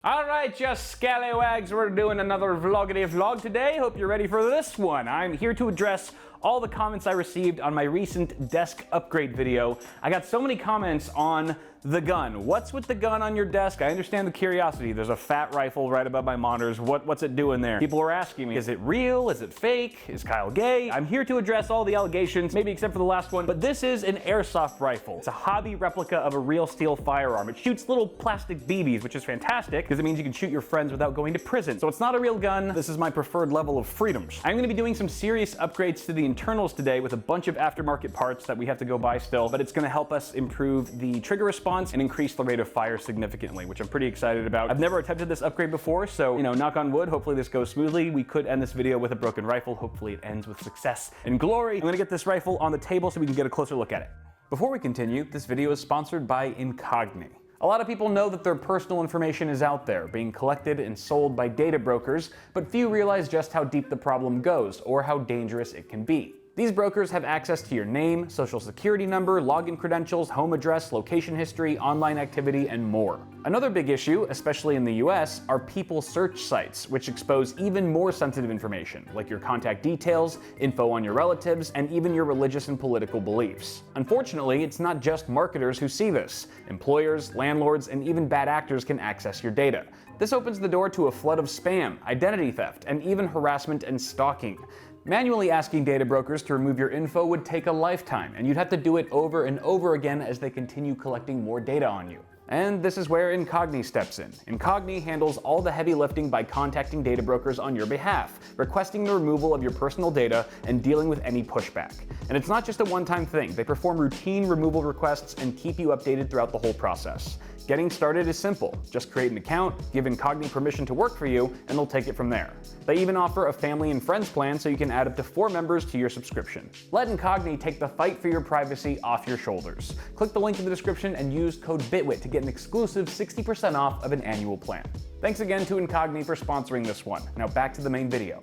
Alright, you scallywags, we're doing another vloggity vlog today. Hope you're ready for this one. I'm here to address all the comments I received on my recent desk upgrade video. I got so many comments on the gun. What's with the gun on your desk? I understand the curiosity. There's a fat rifle right above my monitors. What's it doing there? People are asking me, is it real? Is it fake? Is Kyle gay? I'm here to address all the allegations, maybe except for the last one, but this is an airsoft rifle. It's a hobby replica of a real steel firearm. It shoots little plastic BBs, which is fantastic because it means you can shoot your friends without going to prison. So it's not a real gun. This is my preferred level of freedoms. I'm gonna be doing some serious upgrades to the internals today with a bunch of aftermarket parts that we have to go buy still, but it's gonna help us improve the trigger response and increase the rate of fire significantly, which I'm pretty excited about. I've never attempted this upgrade before, so, knock on wood, hopefully this goes smoothly. We could end this video with a broken rifle. Hopefully it ends with success and glory. I'm gonna get this rifle on the table so we can get a closer look at it. Before we continue, this video is sponsored by Incogni. A lot of people know that their personal information is out there, being collected and sold by data brokers, but few realize just how deep the problem goes, or how dangerous it can be. These brokers have access to your name, social security number, login credentials, home address, location history, online activity, and more. Another big issue, especially in the US, are people search sites, which expose even more sensitive information, like your contact details, info on your relatives, and even your religious and political beliefs. Unfortunately, it's not just marketers who see this. Employers, landlords, and even bad actors can access your data. This opens the door to a flood of spam, identity theft, and even harassment and stalking. Manually asking data brokers to remove your info would take a lifetime, and you'd have to do it over and over again as they continue collecting more data on you. And this is where Incogni steps in. Incogni handles all the heavy lifting by contacting data brokers on your behalf, requesting the removal of your personal data, and dealing with any pushback. And it's not just a one-time thing. They perform routine removal requests and keep you updated throughout the whole process. Getting started is simple. Just create an account, give Incogni permission to work for you, and they'll take it from there. They even offer a family and friends plan so you can add up to 4 members to your subscription. Let Incogni take the fight for your privacy off your shoulders. Click the link in the description and use code Bitwit to get an exclusive 60% off of an annual plan. Thanks again to Incogni for sponsoring this one. Now back to the main video.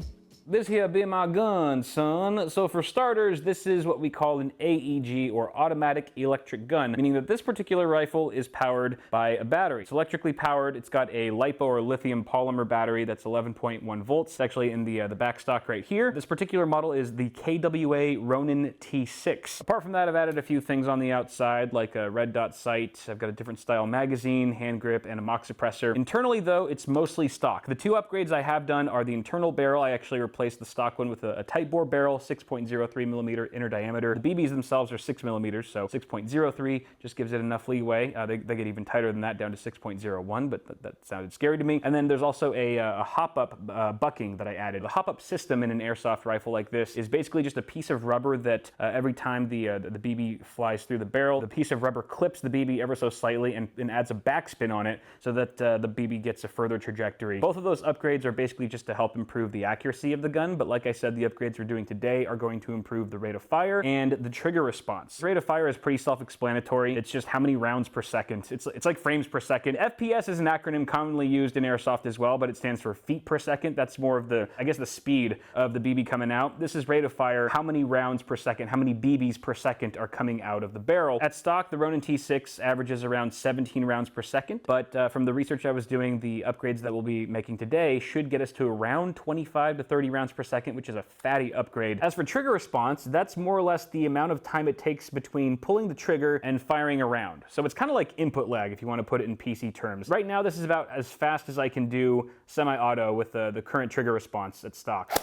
This here be my gun, son. So for starters, this is what we call an AEG, or automatic electric gun, meaning that this particular rifle is powered by a battery. It's electrically powered. It's got a LiPo or lithium polymer battery that's 11.1 volts. It's actually in the back stock right here. This particular model is the KWA Ronin T6. Apart from that, I've added a few things on the outside, like a red dot sight. I've got a different style magazine, hand grip, and a mock suppressor. Internally, though, it's mostly stock. The 2 upgrades I have done are the internal barrel. I actually replaced the stock one with a tight bore barrel, 6.03 millimeter inner diameter. The BBs themselves are 6 millimeters, so 6.03 just gives it enough leeway. They get even tighter than that, down to 6.01, but that sounded scary to me. And then there's also a hop-up bucking that I added. The hop-up system in an airsoft rifle like this is basically just a piece of rubber that every time the BB flies through the barrel, the piece of rubber clips the BB ever so slightly and adds a backspin on it so that the BB gets a further trajectory. Both of those upgrades are basically just to help improve the accuracy of the gun, but like I said, the upgrades we're doing today are going to improve the rate of fire and the trigger response. The rate of fire is pretty self-explanatory. It's just how many rounds per second. It's like frames per second. FPS is an acronym commonly used in airsoft as well, but it stands for feet per second. That's more of the, I guess, the speed of the BB coming out. This is rate of fire, how many rounds per second, how many BBs per second are coming out of the barrel. At stock, the Ronin T6 averages around 17 rounds per second, but from the research I was doing, the upgrades that we'll be making today should get us to around 25 to 30 rounds per second, which is a fatty upgrade. As for trigger response, that's more or less the amount of time it takes between pulling the trigger and firing a round. So it's kind of like input lag if you want to put it in PC terms. Right now, this is about as fast as I can do semi-auto with the current trigger response at stock.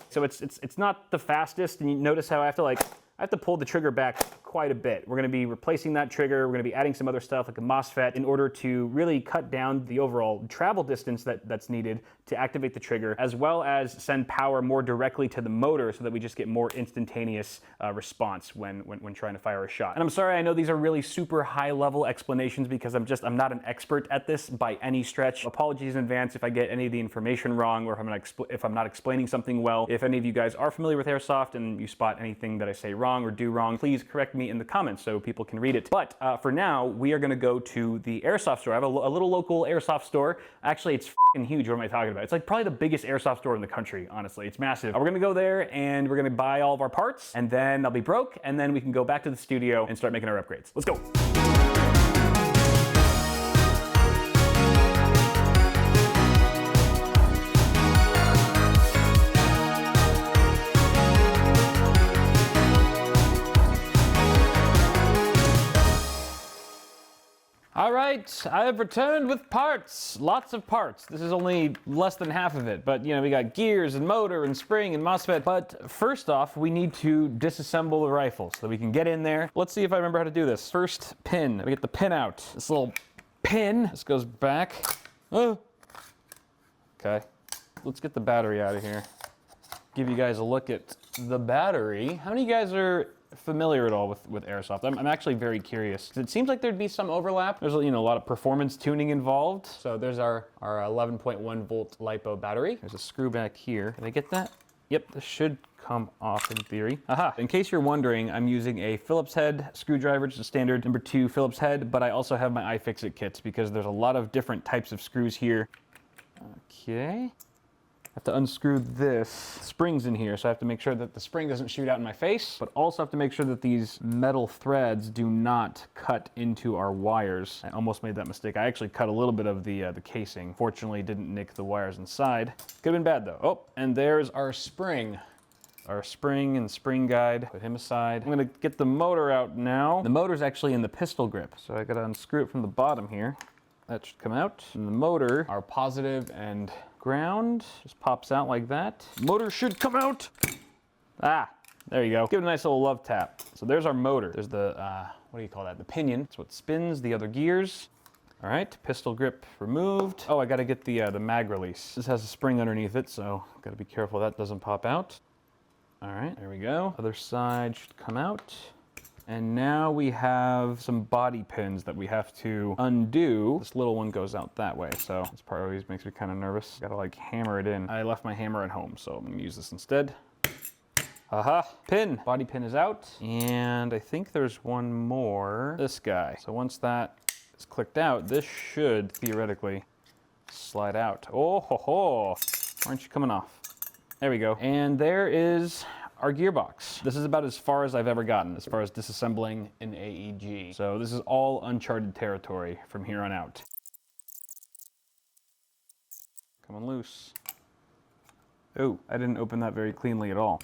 So it's not the fastest, and you notice how I have to pull the trigger back quite a bit. We're going to be replacing that trigger. We're going to be adding some other stuff like a MOSFET in order to really cut down the overall travel distance that's needed to activate the trigger, as well as send power more directly to the motor so that we just get more instantaneous response when trying to fire a shot. And I'm sorry, I know these are really super high level explanations because I'm not an expert at this by any stretch. Apologies in advance if I get any of the information wrong, or if I'm not explaining something well. If any of you guys are familiar with airsoft and you spot anything that I say wrong or do wrong, please correct me in the comments so people can read it. But for now, we are going to go to the airsoft store. I have a little local airsoft store. Actually, it's f***ing huge. What am I talking about? It's like probably the biggest airsoft store in the country, honestly. It's massive. We're going to go there and we're going to buy all of our parts, and then I'll be broke, and then we can go back to the studio and start making our upgrades. Let's go. All right, I have returned with parts. Lots of parts. This is only less than half of it, but you know, we got gears and motor and spring and MOSFET. But first off, we need to disassemble the rifle so that we can get in there. Let's see if I remember how to do this. First pin, we get the pin out. This little pin, this goes back. Oh. Okay, let's get the battery out of here. Give you guys a look at the battery. How many of you guys are familiar at all with airsoft? I'm actually very curious. It seems like there'd be some overlap. There's, you know, a lot of performance tuning involved. So there's our 11.1 volt LiPo battery. There's a screw back here. Can I get that? Yep, this should come off in theory. Aha, in case you're wondering, I'm using a Phillips head screwdriver, just a standard number 2 Phillips head, but I also have my iFixit kits because there's a lot of different types of screws here. Okay. I have to unscrew this. Spring's in here, so I have to make sure that the spring doesn't shoot out in my face, but also have to make sure that these metal threads do not cut into our wires. I almost made that mistake. I actually cut a little bit of the casing. Fortunately, didn't nick the wires inside. Could have been bad though. Oh, and there's our spring. Our spring and spring guide. Put him aside. I'm gonna get the motor out now. The motor's actually in the pistol grip, so I gotta unscrew it from the bottom here. That should come out. And the motor, our positive and ground, just pops out like that. Motor should come out. Ah, there you go. Give it a nice little love tap. So there's our motor. There's the, what do you call that? The pinion. It's what spins the other gears. All right, pistol grip removed. Oh, I gotta get the mag release. This has a spring underneath it, so gotta be careful that doesn't pop out. All right, there we go. Other side should come out. And now we have some body pins that we have to undo. This little one goes out that way, so this part always makes me kind of nervous. Gotta like hammer it in. I left my hammer at home, so I'm gonna use this instead. Aha, pin. Body pin is out. And I think there's one more. This guy. So once that is clicked out, this should theoretically slide out. Oh ho ho. Why aren't you coming off? There we go. And there is our gearbox. This is about as far as I've ever gotten as far as disassembling an AEG. So this is all uncharted territory from here on out. Coming loose. Oh, I didn't open that very cleanly at all.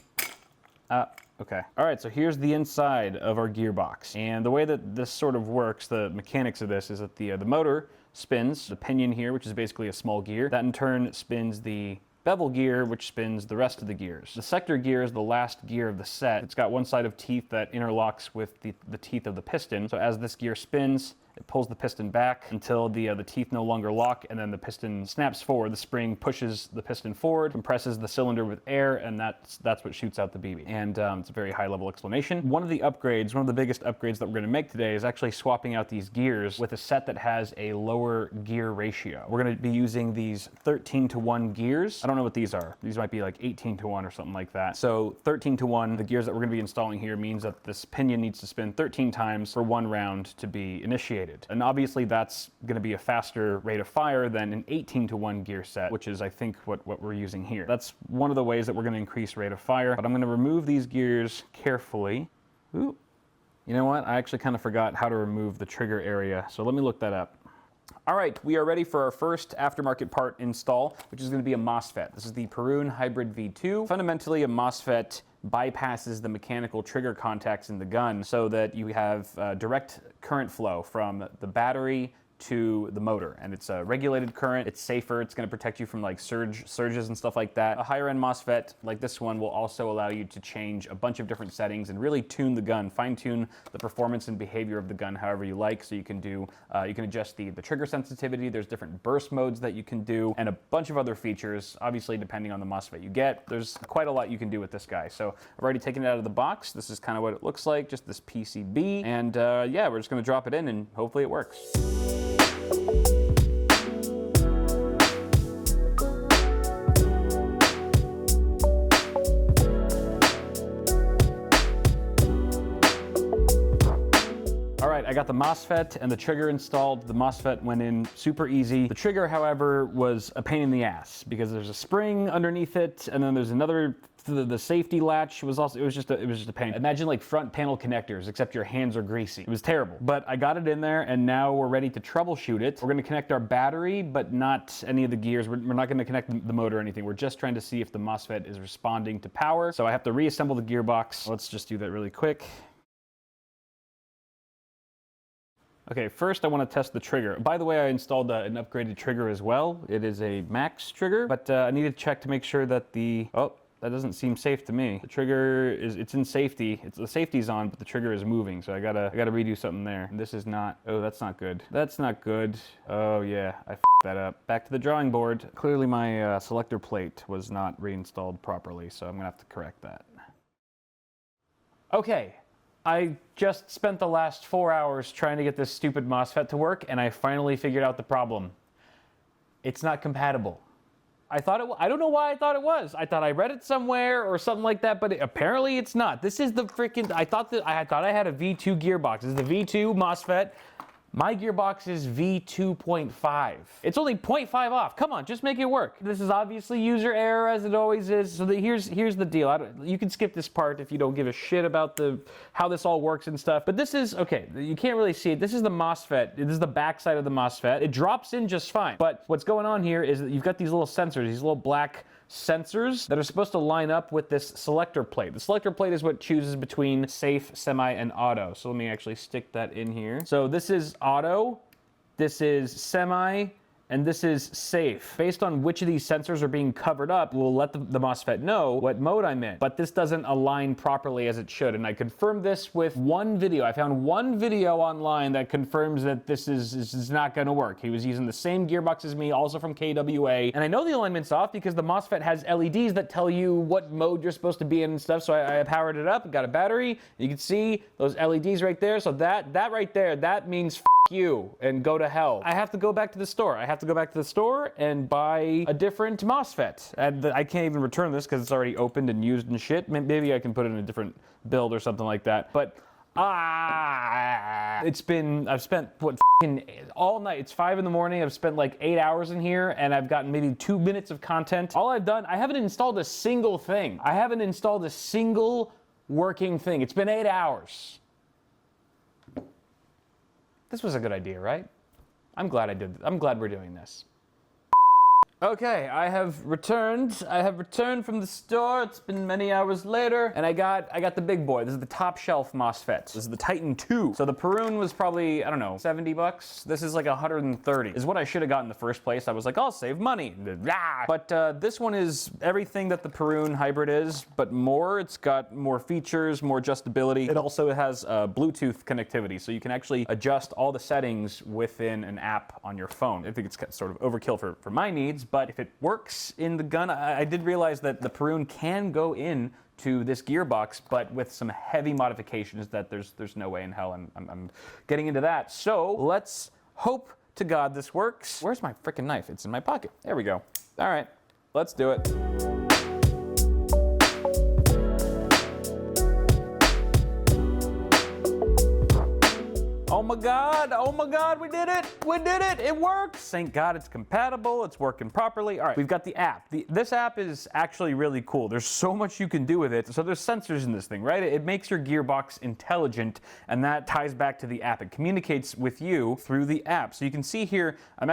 Okay. All right, so here's the inside of our gearbox. And the way that this sort of works, the mechanics of this is that the motor spins the pinion here, which is basically a small gear. That in turn spins the bevel gear, which spins the rest of the gears. The sector gear is the last gear of the set. It's got one side of teeth that interlocks with the teeth of the piston. So as this gear spins, it pulls the piston back until the teeth no longer lock, and then the piston snaps forward. The spring pushes the piston forward, compresses the cylinder with air, and that's what shoots out the BB. And it's a very high-level explanation. One of the upgrades, one of the biggest upgrades that we're going to make today is actually swapping out these gears with a set that has a lower gear ratio. We're going to be using these 13:1 gears. I don't know what these are. These might be like 18:1 or something like that. So 13:1, the gears that we're going to be installing here means that this pinion needs to spin 13 times for one round to be initiated. And obviously that's going to be a faster rate of fire than an 18:1 gear set, which is I think what we're using here. That's one of the ways that we're going to increase rate of fire, but I'm going to remove these gears carefully. Ooh. You know what? I actually kind of forgot how to remove the trigger area, so let me look that up. All right, we are ready for our first aftermarket part install, which is going to be a MOSFET. This is the Perun Hybrid V2. Fundamentally, a MOSFET bypasses the mechanical trigger contacts in the gun so that you have direct current flow from the battery to the motor, and it's a regulated current. It's safer. It's going to protect you from like surges and stuff like that. A higher end MOSFET like this one will also allow you to change a bunch of different settings and really tune the gun, fine tune the performance and behavior of the gun however you like. So you can do, you can adjust the trigger sensitivity. There's different burst modes that you can do, and a bunch of other features. Obviously, depending on the MOSFET you get, there's quite a lot you can do with this guy. So I've already taken it out of the box. This is kind of what it looks like, just this PCB, and yeah, we're just going to drop it in and hopefully it works. I got the MOSFET and the trigger installed. The MOSFET went in super easy. The trigger, however, was a pain in the ass because there's a spring underneath it, and then there's another. The safety latch was also, it was just a pain. Imagine like front panel connectors, except your hands are greasy. It was terrible. But I got it in there, and now we're ready to troubleshoot it. We're going to connect our battery, but not any of the gears. We're not going to connect the motor or anything. We're just trying to see if the MOSFET is responding to power. So I have to reassemble the gearbox. Let's just do that really quick. Okay, first I want to test the trigger. By the way, I installed an upgraded trigger as well. It is a max trigger, but I need to check to make sure that oh, that doesn't seem safe to me. The trigger it's in safety. The safety's on, but the trigger is moving, so I gotta redo something there. And this is not, oh, that's not good. That's not good. Oh yeah, I f***ed that up. Back to the drawing board. Clearly my selector plate was not reinstalled properly, so I'm gonna have to correct that. Okay. I just spent the last 4 hours trying to get this stupid MOSFET to work, and I finally figured out the problem. It's not compatible. I don't know why I thought it was. I thought I read it somewhere or something like that, but apparently it's not. This is the freaking, I thought I had a V2 gearbox. This is the V2 MOSFET. My gearbox is V2.5. It's only 0.5 off. Come on, just make it work. This is obviously user error, as it always is. So here's the deal. You can skip this part if you don't give a shit about how this all works and stuff. But this is, okay, you can't really see it. This is the MOSFET. This is the backside of the MOSFET. It drops in just fine. But what's going on here is that you've got these little sensors, these little black sensors that are supposed to line up with this selector plate. The selector plate is what chooses between safe, semi, and auto. So let me actually stick that in here. So this is auto, this is semi, and this is safe. Based on which of these sensors are being covered up, we'll let the MOSFET know what mode I'm in. But this doesn't align properly as it should. And I confirmed this with one video. I found one video online that confirms that this is not gonna work. He was using the same gearbox as me, also from KWA. And I know the alignment's off because the MOSFET has LEDs that tell you what mode you're supposed to be in and stuff. So I powered it up, got a battery. You can see those LEDs right there. So that right there, that means you and go to hell. I have to go back to the store. I have to go back to the store and buy a different MOSFET. And I can't even return this because it's already opened and used and shit. Maybe I can put it in a different build or something like that. But I've spent all night. It's 5 in the morning. I've spent like 8 hours in here and I've gotten maybe 2 minutes of content. All I've done, I haven't installed a single thing. I haven't installed a single working thing. It's been 8 hours. This was a good idea, right? I'm glad we're doing this. Okay, I have returned from the store. It's been many hours later, and I got the big boy. This is the top shelf MOSFET. This is the Titan 2. So the Perun was probably, I don't know, 70 bucks. This is like 130. Is what I should have got in the first place. I was like, I'll save money. But this one is everything that the Perun hybrid is, but more. It's got more features, more adjustability. It also has Bluetooth connectivity, so you can actually adjust all the settings within an app on your phone. I think it's sort of overkill for my needs, but if it works in the gun, I did realize that the Perun can go in to this gearbox, but with some heavy modifications that there's no way in hell I'm getting into that. So let's hope to God this works. Where's my freaking knife? It's in my pocket. There we go. All right, let's do it. Oh my God, we did it, it works. Thank God it's compatible, it's working properly. All right, we've got the app. This app is actually really cool. There's so much you can do with it. So there's sensors in this thing, right? It makes your gearbox intelligent, and that ties back to the app. It communicates with you through the app. So you can see here, I'm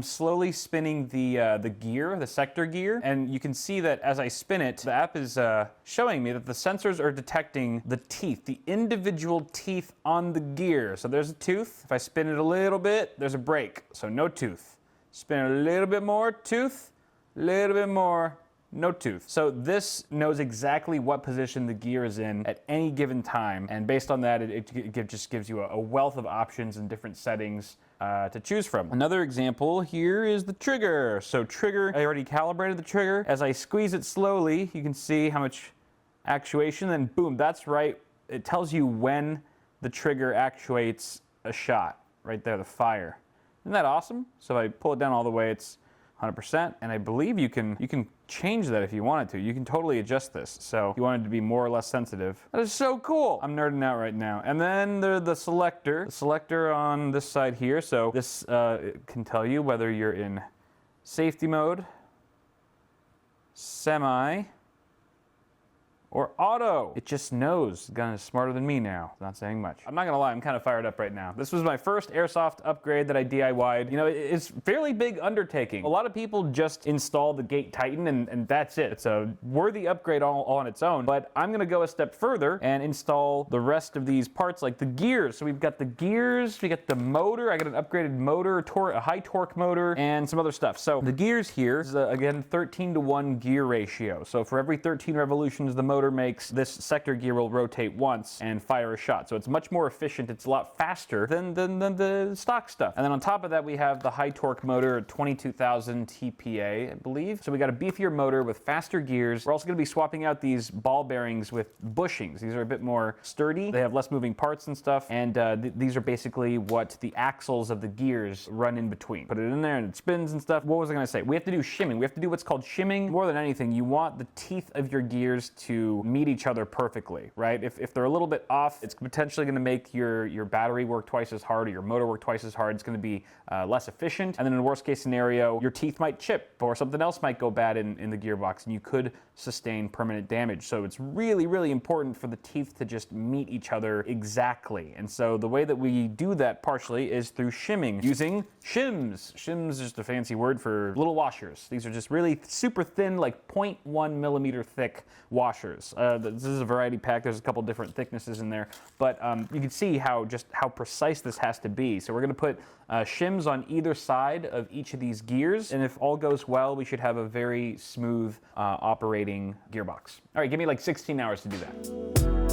slowly spinning the gear, the sector gear, and you can see that as I spin it, the app is showing me that the sensors are detecting the teeth, the individual teeth on the gear. So there's a tooth. If I spin it a little bit, there's a break. So no tooth. Spin it a little bit more, tooth, little bit more, no tooth. So this knows exactly what position the gear is in at any given time. And based on that, it just gives you a wealth of options and different settings to choose from. Another example here is the trigger. So trigger, I already calibrated the trigger. As I squeeze it slowly, you can see how much actuation, then boom, that's right. It tells you when the trigger actuates a shot right there, the fire. Isn't that awesome? So if I pull it down all the way, it's 100%, and I believe you can change that if you wanted to. You can totally adjust this. So if you wanted to be more or less sensitive. That is so cool. I'm nerding out right now. And then there's the selector on this side here. So this can tell you whether you're in safety mode, semi, or auto. It just knows. The gun is smarter than me now. It's not saying much. I'm not gonna lie, I'm kind of fired up right now. This was my first airsoft upgrade that I DIY'd. You know, it's a fairly big undertaking. A lot of people just install the Gate Titan and that's it. It's a worthy upgrade all on its own, but I'm gonna go a step further and install the rest of these parts, like the gears. So we've got the gears, we got the motor, I got an upgraded motor, a high torque motor, and some other stuff. So the gears here is, again, 13-to-1 gear ratio. So for every 13 revolutions the motor makes, this sector gear will rotate once and fire a shot. So it's much more efficient, it's a lot faster than the stock stuff. And then on top of that, we have the high torque motor at 22,000 TPA, I believe. So we got a beefier motor with faster gears. We're also gonna be swapping out these ball bearings with bushings. These are a bit more sturdy. They have less moving parts and stuff. And these are basically what the axles of the gears run in between. Put it in there and it spins and stuff. What was I gonna say? We have to do shimming. We have to do what's called shimming. More than anything, you want the teeth of your gears to meet each other perfectly, right? If they're a little bit off, it's potentially gonna make your battery work twice as hard or your motor work twice as hard. It's gonna be less efficient. And then in a worst case scenario, your teeth might chip or something else might go bad in the gearbox and you could sustain permanent damage. So it's really, really important for the teeth to just meet each other exactly. And so the way that we do that partially is through shimming, using shims. Shims is just a fancy word for little washers. These are just really super thin, like 0.1 millimeter thick washers. This is a variety pack. There's a couple different thicknesses in there, but you can see how precise this has to be. So we're gonna put shims on either side of each of these gears, and if all goes well, we should have a very smooth operating gearbox. All right, give me like 16 hours to do that.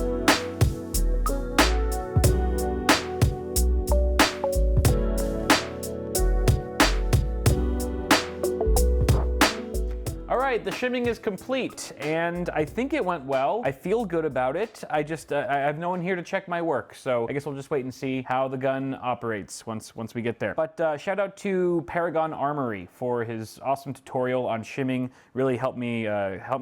The shimming is complete, and I think it went well. I feel good about it. I have no one here to check my work, so I guess we'll just wait and see how the gun operates once we get there. But shout out to Paragon Armory for his awesome tutorial on shimming. Really helped me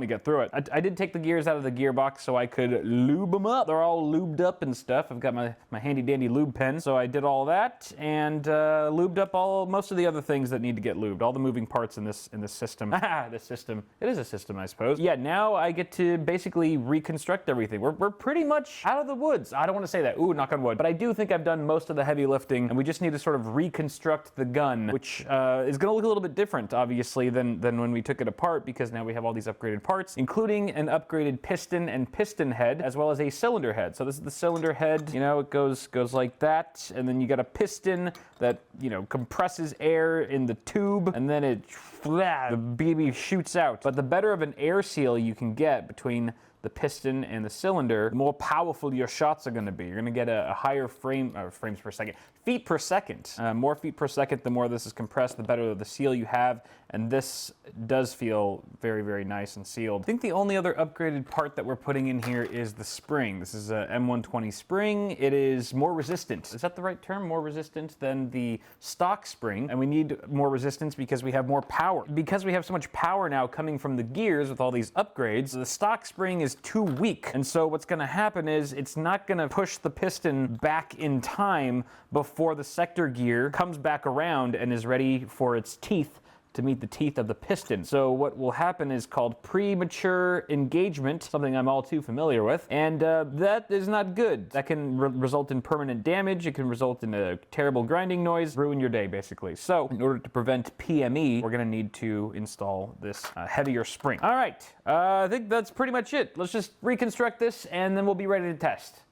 get through it. I did take the gears out of the gearbox so I could lube them up. They're all lubed up and stuff. I've got my handy dandy lube pen, so I did all that and lubed up most of the other things that need to get lubed. All the moving parts in this system. This system. It is a system, I suppose. Yeah, now I get to basically reconstruct everything. We're pretty much out of the woods. I don't want to say that, ooh, knock on wood, but I do think I've done most of the heavy lifting, and we just need to sort of reconstruct the gun, which is gonna look a little bit different, obviously, than when we took it apart, because now we have all these upgraded parts, including an upgraded piston and piston head, as well as a cylinder head. So this is the cylinder head, you know, it goes like that, and then you got a piston that, you know, compresses air in the tube, and then the BB shoots out. But the better of an air seal you can get between the piston and the cylinder, the more powerful your shots are going to be. You're going to get a higher frames per second. Feet per second. More feet per second, the more this is compressed, the better the seal you have. And this does feel very, very nice and sealed. I think the only other upgraded part that we're putting in here is the spring. This is a M120 spring. It is more resistant. Is that the right term? More resistant than the stock spring. And we need more resistance because we have more power. Because we have so much power now coming from the gears with all these upgrades, the stock spring is too weak. And so what's gonna happen is it's not gonna push the piston back in time before the sector gear comes back around and is ready for its teeth to meet the teeth of the piston. So what will happen is called premature engagement, something I'm all too familiar with, and that is not good. That can result in permanent damage, it can result in a terrible grinding noise, ruin your day basically. So in order to prevent PME, we're gonna need to install this heavier spring. All right, I think that's pretty much it. Let's just reconstruct this and then we'll be ready to test.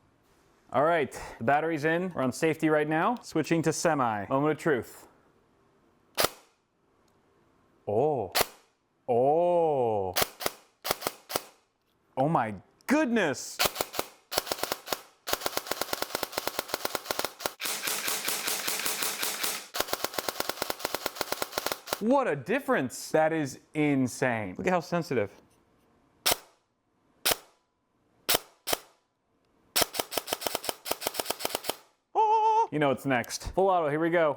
All right, the battery's in, we're on safety right now. Switching to semi, moment of truth. Oh, oh, oh my goodness. What a difference. That is insane. Look at how sensitive. Oh, you know what's next. Full auto, here we go.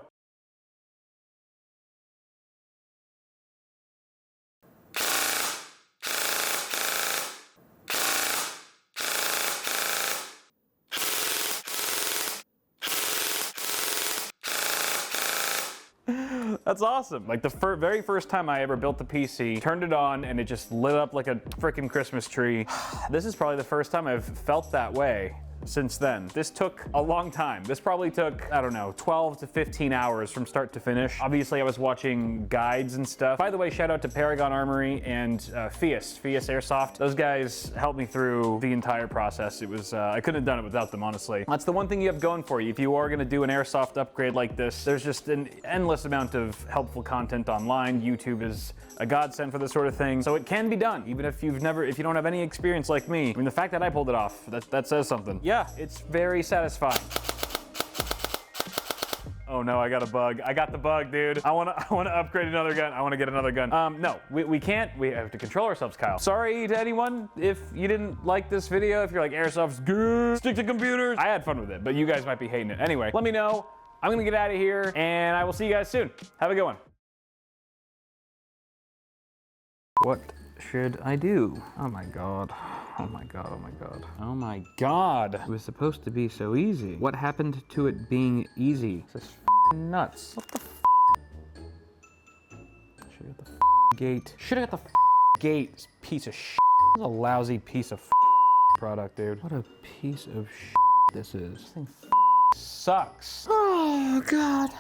That's awesome. Like the very first time I ever built the PC, turned it on and it just lit up like a freaking Christmas tree. This is probably the first time I've felt that way since then. This took a long time. This probably took, I don't know, 12 to 15 hours from start to finish. Obviously I was watching guides and stuff. By the way, shout out to Paragon Armory and Fias Airsoft. Those guys helped me through the entire process. It was, I couldn't have done it without them, honestly. That's the one thing you have going for you. If you are gonna do an airsoft upgrade like this, there's just an endless amount of helpful content online. YouTube is a godsend for this sort of thing. So it can be done, even if you don't have any experience like me. I mean, the fact that I pulled it off, that says something. Yeah, it's very satisfying. Oh no, I got a bug. I got the bug, dude. I wanna upgrade another gun. I wanna get another gun. No, we can't. We have to control ourselves, Kyle. Sorry to anyone if you didn't like this video, if you're like, airsoft's good, stick to computers. I had fun with it, but you guys might be hating it. Anyway, let me know. I'm gonna get out of here and I will see you guys soon. Have a good one. What should I do? Oh my God. Oh my God, oh my God. Oh my God. It was supposed to be so easy. What happened to it being easy? This is nuts. What the Should've got the gate. Should've got the gate. This piece of shit. This is a lousy piece of product, dude. What a piece of shit this is. This thing sucks. Oh God.